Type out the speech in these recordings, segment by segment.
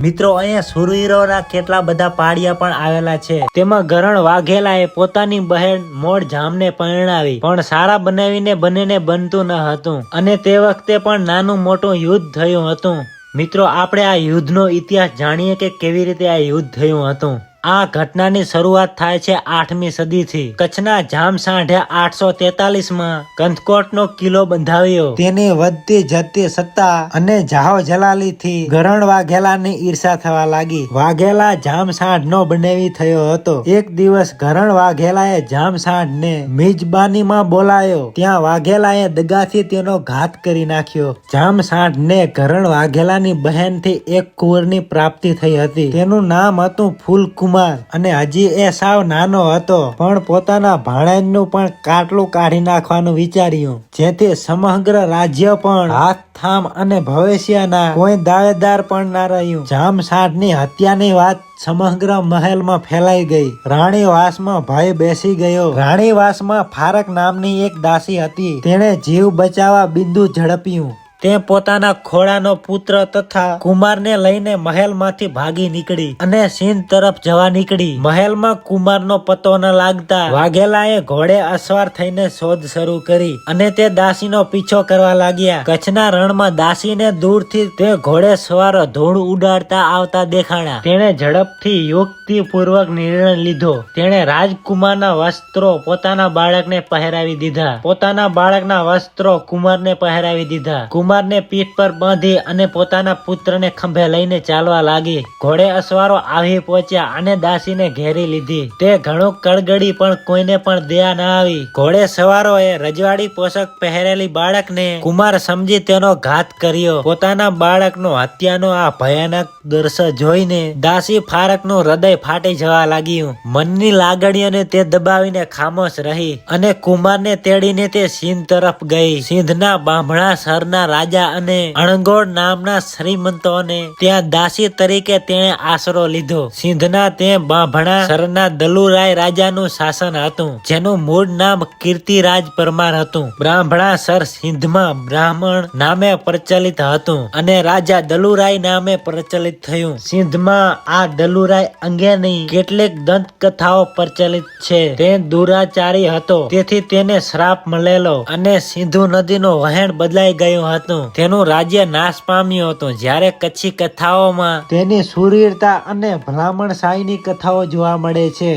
મિત્રો અહીંયા સુરવીરોના કેટલા બધા પાડિયા પણ આવેલા છે. તેમાં ગરણ વાઘેલાએ પોતાની બહેન મોડ જામને પરણાવી, પણ સારા બનાવીને બંનેને બનતું ન હતું અને તે વખતે પણ નાનું મોટું યુદ્ધ થયું હતું. મિત્રો આપણે આ યુદ્ધનો ઇતિહાસ જાણીએ કે કેવી રીતે આ યુદ્ધ થયું હતું. આ ઘટનાની શરૂઆત થાય છે 8મી સદીથી. કચ્છના જામસાંઢે 843માં કંથકોટનો કિલ્લો બંધાવ્યો. તેની વધતી જતી સત્તા અને જાહો જલાલીથી ગરણ વાઘેલાની ઈર્ષા થવા લાગી. વાઘેલા જામસાંઢનો બનેવી થયો હતો. એક દિવસ ગરણ વાઘેલાએ જામસાંઢને મિજબાનીમાં બોલાયો. ત્યાં વાઘેલાએ દગાથી તેનો ઘાત કરી નાખ્યો. જામસાંઢને ગરણ વાઘેલાની બહેનથી એક કુંવરની પ્રાપ્તિ થઈ હતી. તેનું નામ હતું ફૂલકુમાર અને હજી એ સાવ નાનો હતો, પણ પોતાના ભાણેજનું પણ કાટલું કાઢી નાખવાનું વિચાર્યું, જેથી સમગ્ર રાજ્ય પણ હાથ થામ અને ભવિષ્યના કોઈ દાવેદાર પણ ના રહ્યું. જામસાંઢની હત્યાની વાત સમગ્ર મહેલમાં ફેલાઈ ગઈ. રાણીવાસમાં ભય બેસી ગયો. રાણીવાસમાં ફારક નામની એક દાસી હતી. તેણે જીવ બચાવવા બિંદુ ઝડપ્યું. તે પોતાના ખોળાનો પુત્ર તથા કુમારને લઈને મહેલમાંથી ભાગી નીકળી અને સિંધ તરફ જવા નીકળી. મહેલમાં કુમારનો પતો ન લાગતા વાઘેલાએ ઘોડે અસવાર થઈને શોધ શરૂ કરી અને તે દાસીનો પીછો કરવા લાગ્યા. કચ્છના રણમાં દાસીને દૂરથી તે ઘોડે સવારો ધૂળ ઉડાડતા આવતા દેખાણા. તેણે ઝડપથી યુક્તિપૂર્વક નિર્ણય લીધો. તેણે રાજકુમારના વસ્ત્રો પોતાના બાળકને પહેરાવી દીધા. પોતાના બાળકના વસ્ત્રો કુમારને પહેરાવી દીધા. કુમારને પીઠ પર બાંધી અને પોતાના પુત્રને ખંભે લઈને ચાલવા લાગી. ઘોડે અસવારો આવી પહોંચ્યા અને દાસીને ઘેરી લીધી. તે ઘણું કળગડી પણ કોઈને પણ દયા ના આવી. ઘોડે સવારોએ રજવાડી પોશાક પહેરેલી બાળકને કુમાર સમજી તેનો ઘાત કર્યો. પોતાના બાળકનો હત્યાનો આ ભયાનક દ્રશ્ય જોઈને દાસી ફારકનું હૃદય ફાટી જવા લાગ્યું. મનની લાગણીઓને તે દબાવીને ખામોશ રહી અને કુમારને તેડીને તે સિંધ તરફ ગઈ. સિંધના બાંભણા સરના રાજા અને અણગોળ નામના શ્રીમંતોને ત્યાં દાસી તરીકે તેણે આશરો લીધો. સિંધના તે બાંભણા સરના દલુરાય રાજાનું શાસન હતું, જેનું મૂળ નામ કીર્તિરાજ પરમાર હતું. બાંભણા સર સિંધમાં બ્રાહ્મણ નામે પ્રચલિત હતું અને રાજા દલુરાય નામે પ્રચલિત થયું. સિંધમાં આ દલુરાય અંગેની કેટલીક દંત કથાઓ પ્રચલિત છે. તે દુરાચારી હતો, તેથી તેને શ્રાપ મળેલો અને સિંધુ નદીનું વહેણ બદલાઈ ગયું હતું. તેનું રાજ્ય નાશ પામ્યું હતું. જ્યારે કચ્છી કથાઓમાં તેની શૂરવીરતા અને ભલામણશાહીની કથાઓ જોવા મળે છે.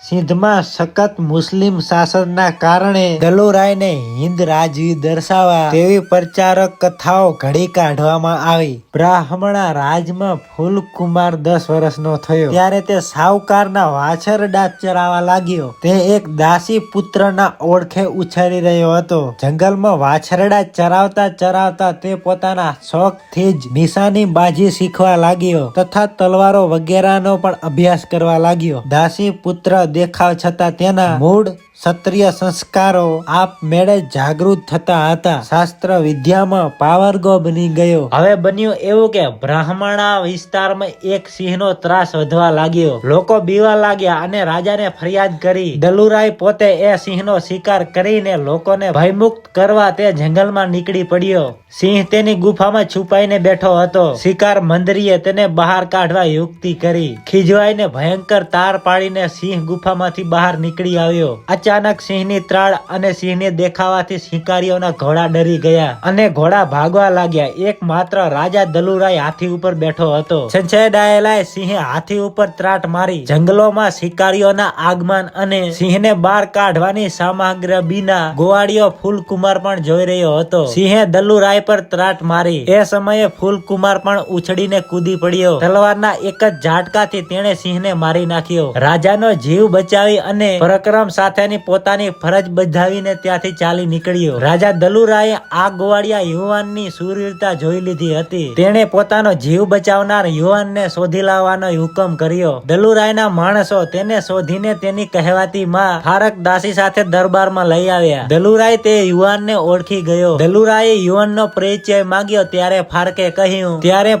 સિંધમાં સખત મુસ્લિમ શાસનના કારણે દલુરાયને હિન્દ રાજવી દર્શાવવા તેવી પ્રચારક કથાઓ ઘડી કાઢવામાં આવી. બ્રાહ્મણા રાજમાં ફૂલકુમાર 10 વર્ષનો થયો ત્યારે તે સાવકારના વાછરડા ચરાવવા લાગ્યો. તે એક દાસી પુત્રના ઓળખે ઉછેરી રહ્યો હતો. જંગલમાં વાછરડા ચરાવતા ચરાવતા તે પોતાના શોખથી જ નિશાની બાજી શીખવા લાગ્યો તથા તલવારો વગેરેનો પણ અભ્યાસ કરવા લાગ્યો. દાસી પુત્ર દેખાવ છતાં તેના મૂળ ક્ષત્રિય સંસ્કારો આપમેળે જાગૃત થતા હતા. શાસ્ત્ર વિદ્યામાં પાવરગો બની ગયો. હવે બન્યું એવું કે બ્રાહ્મણા વિસ્તારમાં એક સિંહનો ત્રાસ વધવા લાગ્યો. લોકો બીવા લાગ્યા અને રાજાને ફરિયાદ કરી. દલુરાય પોતે એ સિંહનો શિકાર કરીને લોકોને ભયમુક્ત કરવા તે જંગલમાં નીકળી પડ્યો. સિંહ તેની ગુફામાં છુપાઈને બેઠો હતો. શિકાર મંદરીએ તેને બહાર કાઢવા યુક્તિ કરી. ખીજવાઈને ભયંકર તાર પાડીને સિંહ ગુફામાંથી બહાર નીકળી આવ્યો. અચાનક સિંહની ત્રાળ અને સિંહને દેખાવાથી શિકારીઓના ઘોડા ડરી ગયા અને ઘોડા ભાગવા લાગ્યા. એક માત્ર રાજા દલુરાય હાથી ઉપર બેઠો હતો. છંછેડાયેલા સિંહે હાથી ઉપર ત્રાટ મારી. જંગલોમાં શિકારીઓના આગમન અને સિંહને બહાર કાઢવાની સમગ્ર બીના ગોવાળિયો ફૂલકુમાર પણ જોઈ રહ્યો હતો. સિંહે દલુરાય પર ત્રાટ મારી. એ સમયે ફૂલકુમાર પણ ઉછળીને કૂદી પડ્યો. તલવારના એક જ ઝાટકાથી તેણે સિંહને મારી નાખ્યો. રાજાનો જીવ બચાવી અને પરાક્રમ સાથેની પોતાની ફરજ બજાવીને ત્યાંથી ચાલી નીકળ્યો. રાજા દલુરાયે આ ગોવાળિયા યુવાનની શૂરવીરતા જોઈ લીધી હતી. તેણે પોતાનો જીવ બચાવનાર યુવાનને શોધી લાવવાનો હુકમ કર્યો. દલુરાયના માણસો તેને શોધીને તેની કહેવાતી માં ફારક દાસી સાથે દરબારમાં લઈ આવ્યા. દલુરાય તે યુવાનને ઓળખી ગયો. દલુરાયે યુવાનનો પરિચય માંગ્યો ત્યારે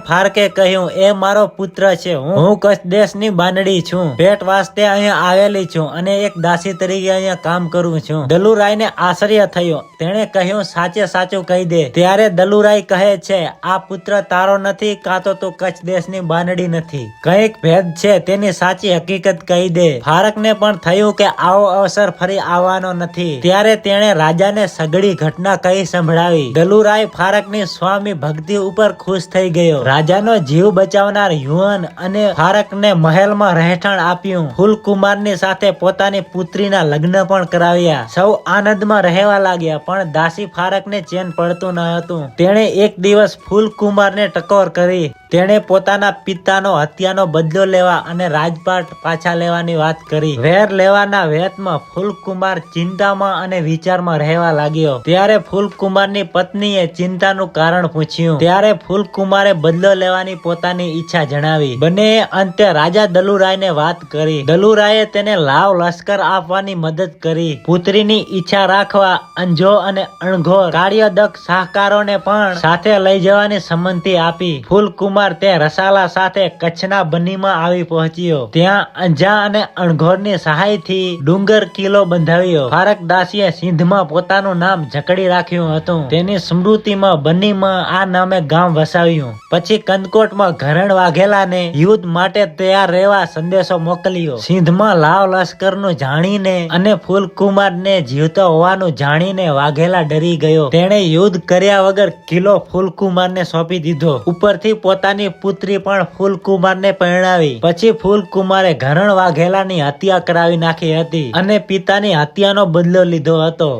ફારકે કહ્યું એ મારો પુત્ર છે. હું કચ્છ દેશની બાંદડી છું. ભેટ વાસ્તે અહીંયા આવેલી છું અને એક દાસી તરીકે અહીંયા કામ કરું છું. દલુરાયને આશ્ચર્ય થયો. તેણે કહ્યું, સાચે સાચું કહી દે. ત્યારે દલુરાય કહે છે, આ પુત્ર તારો નથી, કાં તો તું કચ્છ દેશની બાનડી નથી. કઈક ભેદ છે, તેની સાચી હકીકત કહી દે. ફારકને પણ થયું કે આવો અવસર ફરી આવવાનો નથી. ત્યારે તેણે રાજાને સઘળી ઘટના કહી સંભળાવી. દલુરાય ફારકની સ્વામી ભક્તિ ઉપર ખુશ થઈ ગયો. રાજાનો જીવ બચાવનાર યુવાન અને ફારકને મહેલમાં રહેઠાણ આપ્યું. ફૂલકુમારની સાથે પોતાની પુત્રીના લગ્ન પણ કરાવ્યા. સૌ આનંદમાં રહેવા લાગ્યા. પણ દાસી ફારકને ચેન પડતું ન હતું. તેણે એક દિવસ ફૂલકુમારને ટકોર કરી. તેણે પોતાના પિતાનો હત્યાનો બદલો લેવા અને રાજપાટ પાછા લેવાની વાત કરી. વેર લેવાના વેતમાં ફૂલકુમાર ચિંતામાં અને વિચારમાં રહેવા લાગ્યો. ત્યારે ફૂલકુમારની પત્નીએ ચિંતાનું કારણ પૂછ્યું. ત્યારે ફૂલકુમારે બદલો લેવાની પોતાની ઈચ્છા જણાવી. બંને અંતે રાજા દલુરાયને વાત કરી. દલુરાયે તેને લાવ લશ્કર આપવાની મદદ કરી. પુત્રીની ઈચ્છા રાખવા અંજો અને અણઘોર કાર્યદક્ષ શાહકારોને પણ સાથે લઈ જવાની સંમતિ આપી. ફૂલકુમાર તે રસાલા સાથે કચ્છના બનીમાં આવી પહોંચ્યો. ત્યાં અંજા અને અણઘોરની સહાયથી ડુંગર કિલ્લો બંધાવ્યો. ફારકદાસીએ સિંધમાં પોતાનું નામ જકડી રાખ્યું હતું. તેની સ્મૃતિમાં બનીમાં આ નામે ગામ વસાવ્યું. પછી કંદકોટમાં ઘરણ વાઘેલાને યુદ્ધ માટે તૈયાર રહેવા સંદેશો મોકલ્યો. સિંધમાં લાવ લશ્કરનું જાણીને અને ફૂલકુમારને જીવતો હોવાનું જાણીને વાઘેલા ડરી ગયો. તેણે યુદ્ધ કર્યા વગર કિલ્લો ફૂલકુમારને સોંપી દીધો. ઉપરથી પોતાની પુત્રી પણ ફૂલકુમારને પરણાવી. પછી ફૂલકુમારે ઘરણ વાઘેલાની હત્યા કરાવી નાખી હતી અને પિતાની હત્યાનો બદલો લીધો હતો.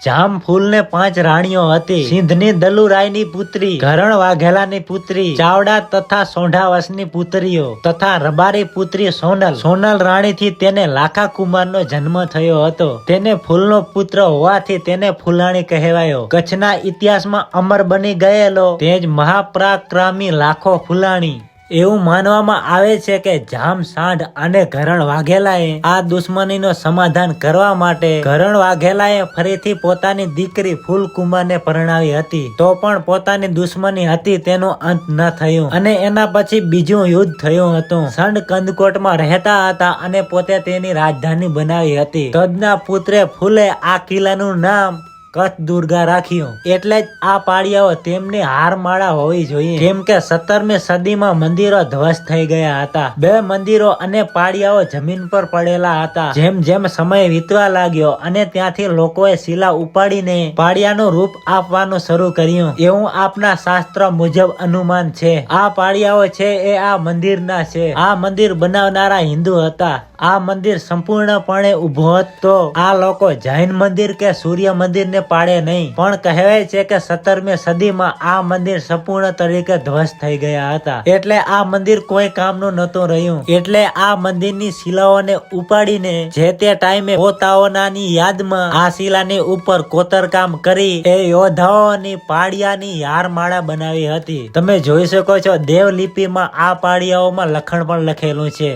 જામ ફૂલને 5 રાણીઓ હતી. સિંધની દલુરાયની પુત્રી, ઘરણ વાઘેલાની પુત્રી ચાવડા તથા સોંઢાવસની પુત્રીઓ તથા રબારી પુત્રી સોનલ. સોનલ રાણીથી તેને લાખા કુમારનો જન્મ થયો હતો. તેને ફૂલનો પુત્ર હોવાથી તેને ફૂલાણી કહેવાયો. કચ્છના ઇતિહાસમાં અમર બની ગયેલો તે જ મહાપરાક્રમી લાખો ફૂલાણી. એવું માનવામાં આવે છે કે જામ સાંઢ અને ઘરણ વાઘેલાએ આ દુશ્મનીનો સમાધાન કરવા માટે ઘરણ વાઘેલાએ ફરીથી પોતાની દીકરી ફૂલકુમારને પરણાવી હતી. તો પણ પોતાની દુશ્મની હતી તેનું અંત ન થયું અને એના પછી બીજું યુદ્ધ થયું હતું. સંડ કંદકોટમાં રહેતા હતા અને પોતે તેની રાજધાની બનાવી હતી. તદના પુત્રે ફૂલે આ કિલ્લાનું નામ કચ્છ દુર્ગા રાખ્યું. એટલે જ આ પાળિયાઓ તેમની હારમાળા હોવી જોઈએ, કેમ કે 17મી સદીમાં મંદિરો ધ્વસ્ત થઈ ગયા હતા. 2 મંદિરો અને પાળિયાઓ જમીન પર પડેલા હતા. જેમ જેમ સમય વીતવા લાગ્યો અને ત્યાંથી લોકોએ શિલા ઉપાડીને પાળિયાનું રૂપ આપવાનું શરૂ કર્યું. એવું આપના શાસ્ત્ર મુજબ અનુમાન છે. આ પાળિયાઓ છે એ આ મંદિરના છે. આ મંદિર બનાવનારા હિન્દુ હતા. આ મંદિર સંપૂર્ણપણે ઉભો હતો. આ લોકો જૈન મંદિર કે સૂર્ય મંદિર ને પાડે નહીં, પણ કહેવાય છે કે 17મી સદીમાં આ મંદિર સંપૂર્ણ તરીકે ધ્વસ્ત થઈ ગયા હતા. એટલે આ મંદિર કોઈ કામનું નહોતું રહ્યું. એટલે આ મંદિરની શિલાઓને ઉપાડીને જે તે ટાઈમે પોતાઓનાની યાદમાં આ શિલાની ઉપર કોતરકામ કરી એ યોદ્ધાઓની પાળિયાની હારમાળા બનાવી હતી. તમે જોઈ શકો છો દેવલિપિમાં આ પાળિયાઓમાં લખણ પણ લખેલું છે.